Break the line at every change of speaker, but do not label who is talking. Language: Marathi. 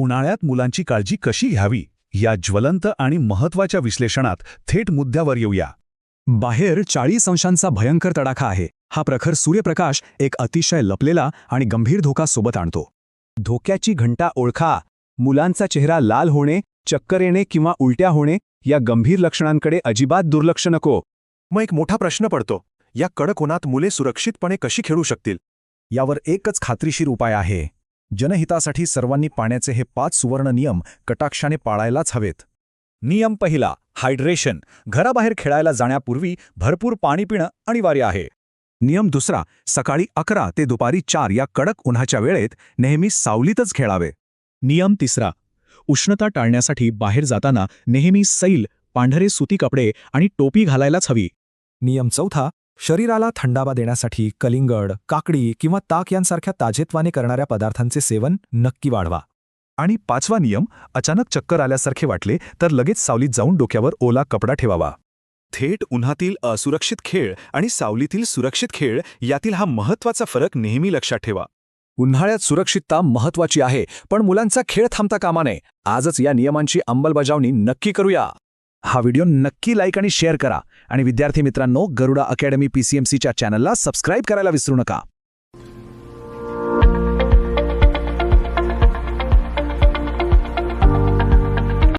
उन्हाळ्यात मुलांची काळजी कशी घ्यावी या ज्वलंत आणि महत्त्वाच्या विश्लेषणात थेट मुद्द्यावर येऊया.
बाहेर 40 अंशांचा भयंकर तडाखा आहे. हा प्रखर सूर्यप्रकाश एक अतिशय लपलेला आणि गंभीर धोका सोबत आणतो. धोक्याची घंटा ओळखा. मुलांचा चेहरा लाल होणे, चक्कर येणे किंवा उलट्या होणे या गंभीर लक्षणांकडे अजिबात दुर्लक्ष नको.
मग एक मोठा प्रश्न पडतो, या कडक उन्हात मुले सुरक्षितपणे कशी खेळू शकतील?
यावर एकच खात्रीशीर उपाय आहे. जनहितासाठी सर्वांनी पाण्याचे हे 5 सुवर्ण नियम कटाक्षाने पाळायलाच हवेत.
नियम पहिला, हायड्रेशन. घराबाहेर खेळायला जाण्यापूर्वी भरपूर पाणी पिणं अनिवार्य आहे.
नियम दुसरा, सकाळी 11 ते दुपारी 4 या कडक उन्हाच्या वेळेत नेहमी सावलीतच खेळावे.
नियम तिसरा, उष्णता टाळण्यासाठी बाहेर जाताना नेहमी सैल, पांढरे सुती कपडे आणि टोपी घालायलाच हवी.
नियम चौथा, शरीराला थंडावा देण्यासाठी कलिंगड, काकडी किंवा ताक यांसारख्या ताजेतवाने करणाऱ्या पदार्थांचे सेवन नक्की वाढवा.
आणि 5वा नियम, अचानक चक्कर आल्यासारखे वाटले तर लगेच सावलीत जाऊन डोक्यावर ओला कपडा ठेवावा. थेट उन्हातील असुरक्षित खेळ आणि सावलीतील सुरक्षित खेळ यातील हा महत्त्वाचा फरक नेहमी लक्षात ठेवा.
उन्हाळ्यात सुरक्षितता महत्त्वाची आहे, पण मुलांचा खेळ थांबता कामा नये. आजच या नियमांची अंमलबजावणी नक्की करूया. हा व्हिडिओ नक्की लाईक आणि शेअर करा आणि विद्यार्थी मित्रांनो, गरुडा अकॅडमी PCMCच्या चॅनलला सबस्क्राईब करायला विसरू नका.